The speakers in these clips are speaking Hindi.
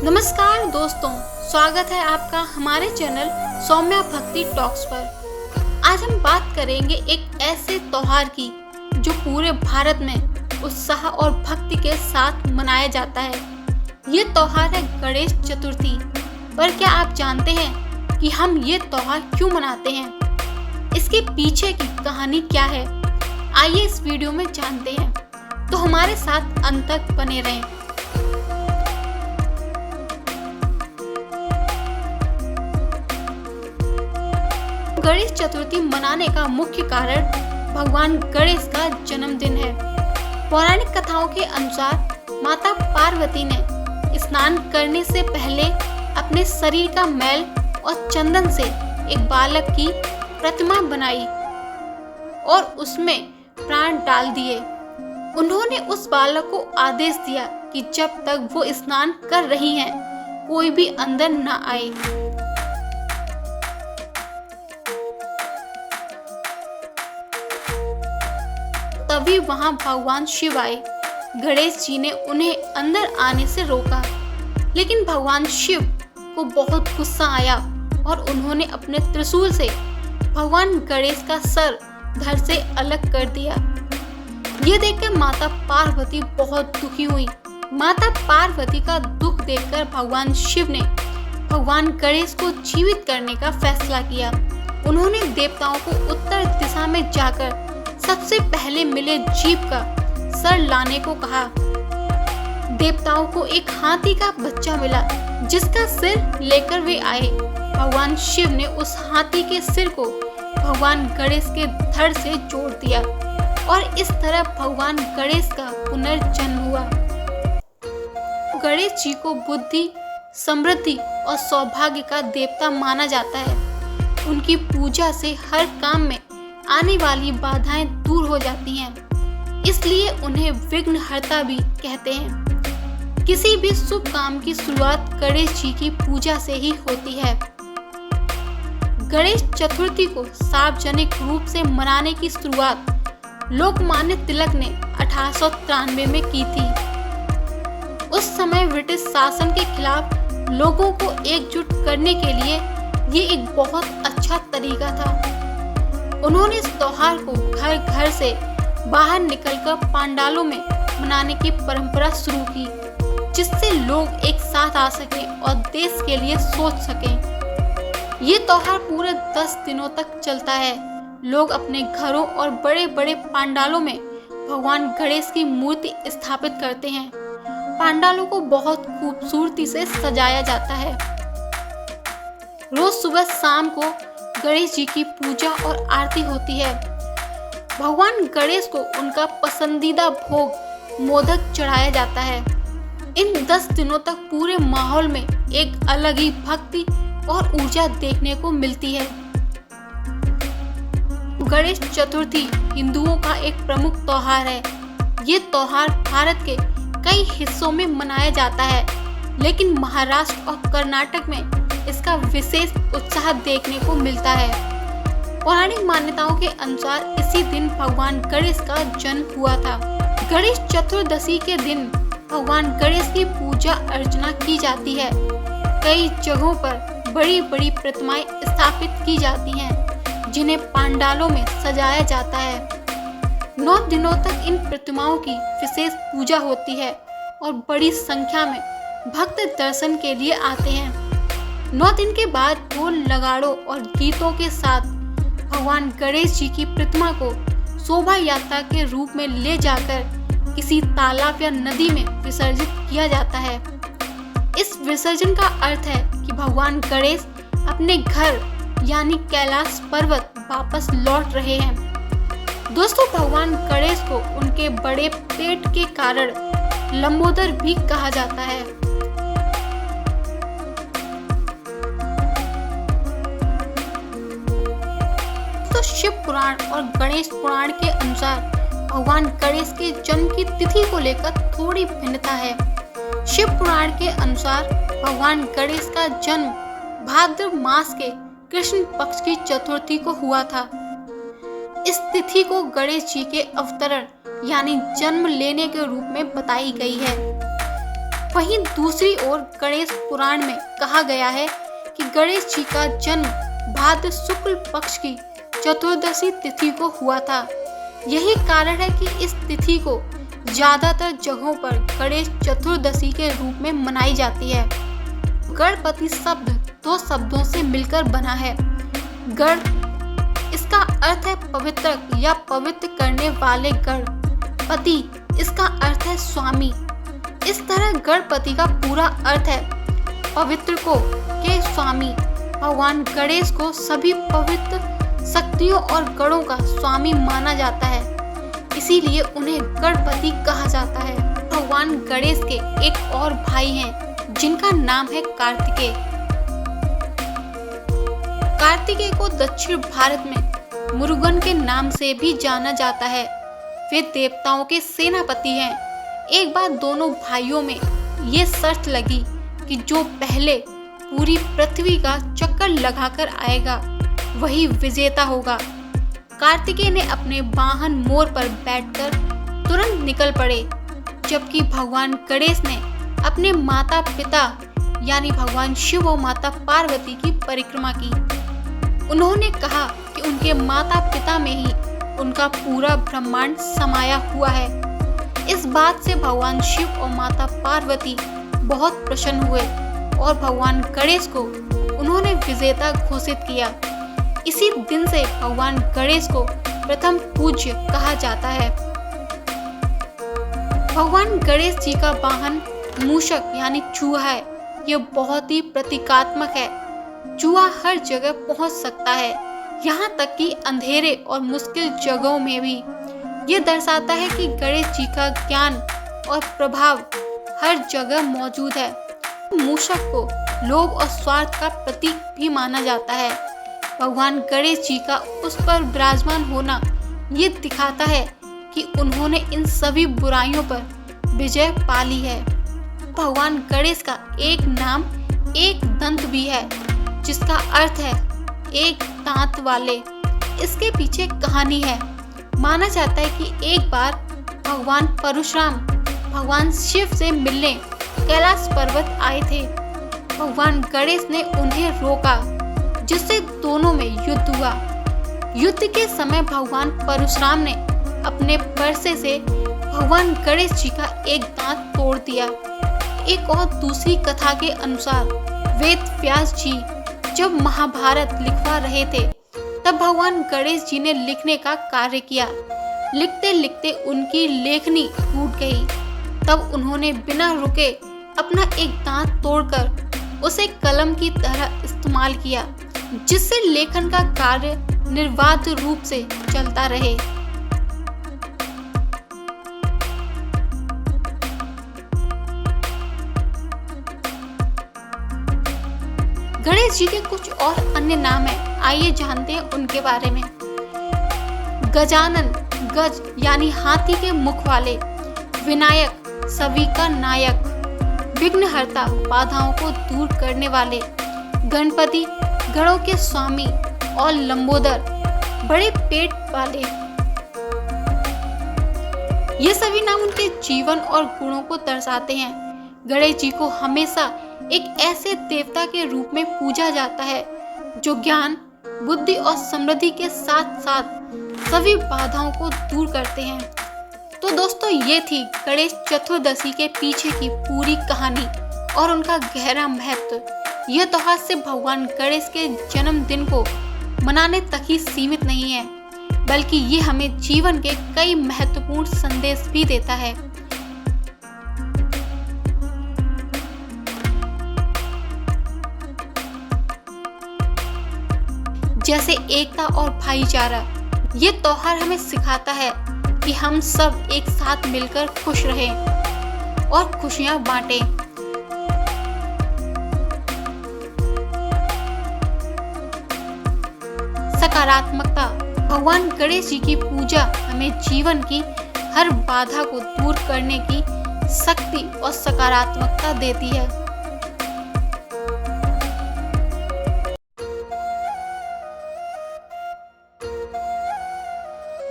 नमस्कार दोस्तों, स्वागत है आपका हमारे चैनल सौम्या भक्ति टॉक्स पर। आज हम बात करेंगे एक ऐसे त्योहार की जो पूरे भारत में उत्साह और भक्ति के साथ मनाया जाता है। ये त्योहार है गणेश चतुर्थी। पर क्या आप जानते हैं कि हम ये त्योहार क्यों मनाते हैं? इसके पीछे की कहानी क्या है? आइए इस वीडियो में जानते हैं, तो हमारे साथ अंत तक बने रहें। गणेश चतुर्थी मनाने का मुख्य कारण भगवान गणेश का जन्मदिन है। पौराणिक कथाओं के अनुसार माता पार्वती ने स्नान करने से पहले अपने शरीर का मैल और चंदन से एक बालक की प्रतिमा बनाई और उसमें प्राण डाल दिए। उन्होंने उस बालक को आदेश दिया कि जब तक वो स्नान कर रही हैं, कोई भी अंदर न आए। तभी वहां भगवान शिव आए। गणेश जी ने उन्हें अंदर आने से रोका, लेकिन भगवान शिव को बहुत गुस्सा आया और उन्होंने अपने त्रिशूल से भगवान गणेश का सर धड़ से अलग कर दिया। ये देखकर माता पार्वती बहुत दुखी हुई। माता पार्वती का दुख देखकर भगवान शिव ने भगवान गणेश को जीवित करने का फैसला किया। उन्होंने देवताओं को उत्तर दिशा में जाकर सबसे पहले मिले जीव का सर लाने को कहा। देवताओं को एक हाथी का बच्चा मिला, जिसका सिर लेकर वे आए। भगवान शिव ने उस हाथी के सिर को भगवान गणेश के धड़ से जोड़ दिया और इस तरह भगवान गणेश का पुनर्जन्म हुआ। गणेश जी को बुद्धि, समृद्धि और सौभाग्य का देवता माना जाता है। उनकी पूजा से हर काम में आने वाली बाधाएं दूर हो जाती हैं, इसलिए उन्हें विघ्नहर्ता भी कहते हैं। किसी भी शुभ काम की शुरुआत गणेश जी की पूजा से ही होती है। गणेश चतुर्थी को सार्वजनिक रूप से मनाने की शुरुआत लोकमान्य तिलक ने 1893 में की थी। उस समय ब्रिटिश शासन के खिलाफ लोगों को एकजुट करने के लिए ये एक बहुत अच्छा तरीका था। उन्होंने इस त्योहार को घर घर से बाहर निकलकर पंडालों में मनाने की परंपरा शुरू की, जिससे लोग एक साथ आ सकें और देश के लिए सोच सकें। ये त्योहार पूरे 10 दिनों तक चलता है। लोग अपने घरों और बड़े बड़े पंडालों में भगवान गणेश की मूर्ति स्थापित करते हैं। पंडालों को बहुत खूबसूरती से सजाया जाता है। रोज सुबह शाम को गणेश जी की पूजा और आरती होती है। भगवान गणेश को उनका पसंदीदा भोग मोदक चढ़ाया जाता है। इन 10 दिनों तक पूरे माहौल में एक अलग ही भक्ति और ऊर्जा देखने को मिलती है। गणेश चतुर्थी हिंदुओं का एक प्रमुख त्योहार है। ये त्योहार भारत के कई हिस्सों में मनाया जाता है, लेकिन महाराष्ट्र और कर्नाटक में इसका विशेष उत्साह देखने को मिलता है। पौराणिक मान्यताओं के अनुसार इसी दिन भगवान गणेश का जन्म हुआ था। गणेश चतुर्दशी के दिन भगवान गणेश की पूजा अर्चना की जाती है। कई जगहों पर बड़ी बड़ी प्रतिमाएं स्थापित की जाती हैं, जिन्हें पंडालों में सजाया जाता है। 9 दिनों तक इन प्रतिमाओं की विशेष पूजा होती है और बड़ी संख्या में भक्त दर्शन के लिए आते हैं। 9 दिन के बाद ढोल, नगाड़ों और गीतों के साथ भगवान गणेश जी की प्रतिमा को शोभा यात्रा के रूप में ले जाकर किसी तालाब या नदी में विसर्जित किया जाता है। इस विसर्जन का अर्थ है कि भगवान गणेश अपने घर यानी कैलाश पर्वत वापस लौट रहे हैं। दोस्तों, भगवान गणेश को उनके बड़े पेट के कारण लंबोदर भी कहा जाता है। तो शिव पुराण और गणेश पुराण के अनुसार भगवान गणेश के जन्म की तिथि को लेकर थोड़ी भिन्नता है। शिव पुराण के अनुसार भगवान गणेश का जन्म भाद्र मास के कृष्ण पक्ष की चतुर्थी को हुआ था। इस तिथि को गणेश जी के अवतरण यानी जन्म लेने के रूप में बताई गई है। वहीं दूसरी ओर गणेश पुराण में कहा गया है कि गणेश जी का जन्म भाद्र शुक्ल पक्ष की चतुर्दशी तिथि को हुआ था। यही कारण है कि इस तिथि को ज्यादातर जगहों पर गणेश चतुर्दशी के रूप में मनाई जाती है। गणपति शब्द दो शब्दों से मिलकर बना है। गण इसका अर्थ है पवित्र या पवित्र करने वाले गण। पति इसका अर्थ है स्वामी। इस तरह गणपति का पूरा अर्थ है पवित्र को के स्वामी। भगवान गणेश को सभी पवित्र शक्तियों और गणों का स्वामी माना जाता है, इसीलिए उन्हें गणपति कहा जाता है। भगवान गणेश के एक और भाई हैं जिनका नाम है कार्तिकेय। कार्तिकेय को दक्षिण भारत में मुरुगन के नाम से भी जाना जाता है। वे देवताओं के सेनापति हैं। एक बार दोनों भाइयों में ये शर्त लगी कि जो पहले पूरी पृथ्वी का चक्कर लगाकर आएगा वही विजेता होगा। कार्तिकेय ने अपने वाहन मोर पर बैठकर तुरंत निकल पड़े, जबकि भगवान गणेश ने अपने माता पिता यानी भगवान शिव और माता पार्वती की परिक्रमा की। उन्होंने कहा कि उनके माता पिता में ही उनका पूरा ब्रह्मांड समाया हुआ है। इस बात से भगवान शिव और माता पार्वती बहुत प्रसन्न हुए और भगवान गणेश को उन्होंने विजेता घोषित किया। इसी दिन से भगवान गणेश को प्रथम पूज्य कहा जाता है। भगवान गणेश जी का वाहन मूषक यानी चूहा है। यह बहुत ही प्रतीकात्मक है। चूहा हर जगह पहुंच सकता है, यहाँ तक कि अंधेरे और मुश्किल जगहों में भी। ये दर्शाता है कि गणेश जी का ज्ञान और प्रभाव हर जगह मौजूद है। मूषक को लोभ और स्वार्थ का प्रतीक भी माना जाता है। भगवान गणेश जी का उस पर विराजमान होना ये दिखाता है कि उन्होंने इन सभी बुराइयों पर विजय पा ली है। भगवान गणेश का एक नाम एक दंत भी है, जिसका अर्थ है एक दांत वाले। इसके पीछे कहानी है। माना जाता है कि एक बार भगवान परशुराम भगवान शिव से मिलने कैलाश पर्वत आए थे। भगवान गणेश ने उन्हें रोका, जिससे दोनों में युद्ध हुआ। युद्ध के समय भगवान परशुराम ने अपने परसे से भगवान गणेश जी का एक दांत तोड़ दिया। एक और दूसरी कथा के अनुसार वेद व्यास जी जब महाभारत लिखवा रहे थे, तब भगवान गणेश जी ने लिखने का कार्य किया। लिखते लिखते उनकी लेखनी टूट गई। तब उन्होंने बिना रुके अपना एक दांत तोड़कर उसे कलम की तरह इस्तेमाल किया, जिससे लेखन का कार्य निर्बाध रूप से चलता रहे। गणेश जी के कुछ और अन्य नाम हैं, आइए जानते हैं उनके बारे में। गजानन, गज यानी हाथी के मुख वाले। विनायक, सभी का नायक। विघ्नहर्ता, बाधाओं को दूर करने वाले। गणपति, गणों के स्वामी। और लंबोदर, बड़े पेट वाले। ये सभी नाम उनके जीवन और गुणों को दर्शाते हैं। गणेश जी को हमेशा एक ऐसे देवता के रूप में पूजा जाता है जो ज्ञान, बुद्धि और समृद्धि के साथ साथ सभी बाधाओं को दूर करते हैं। तो दोस्तों, ये थी गणेश चतुर्दशी के पीछे की पूरी कहानी और उनका गहरा महत्व। यह त्योहार सिर्फ भगवान गणेश के जन्मदिन को मनाने तक ही सीमित नहीं है, बल्कि ये हमें जीवन के कई महत्वपूर्ण संदेश भी देता है। जैसे एकता और भाईचारा। ये त्योहार हमें सिखाता है कि हम सब एक साथ मिलकर खुश रहें और खुशियां बांटें। सकारात्मकता। भगवान गणेश जी की पूजा हमें जीवन की हर बाधा को दूर करने की शक्ति और सकारात्मकता देती है।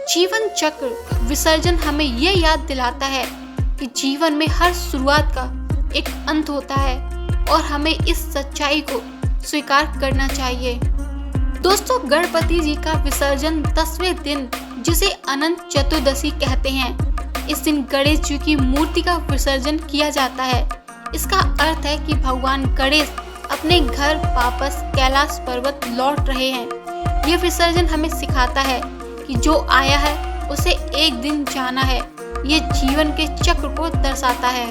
जीवन चक्र विसर्जन हमें यह याद दिलाता है कि जीवन में हर शुरुआत का एक अंत होता है और हमें इस सच्चाई को स्वीकार करना चाहिए। दोस्तों, गणपति जी का विसर्जन 10वें दिन, जिसे अनंत चतुर्दशी कहते हैं, इस दिन गणेश जी की मूर्ति का विसर्जन किया जाता है। इसका अर्थ है कि भगवान गणेश अपने घर वापस कैलाश पर्वत लौट रहे हैं। यह विसर्जन हमें सिखाता है कि जो आया है उसे एक दिन जाना है। ये जीवन के चक्र को दर्शाता है।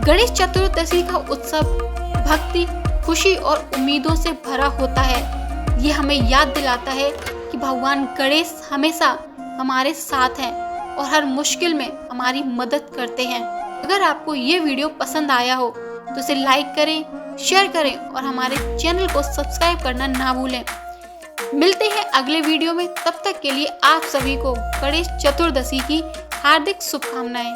गणेश चतुर्दशी का उत्सव भक्ति, खुशी और उम्मीदों से भरा होता है। ये हमें याद दिलाता है कि भगवान गणेश हमेशा हमारे साथ हैं और हर मुश्किल में हमारी मदद करते हैं। अगर आपको ये वीडियो पसंद आया हो तो इसे लाइक करें, शेयर करें और हमारे चैनल को सब्सक्राइब करना ना भूलें। मिलते हैं अगले वीडियो में। तब तक के लिए आप सभी को गणेश चतुर्दशी की हार्दिक शुभकामनाएं।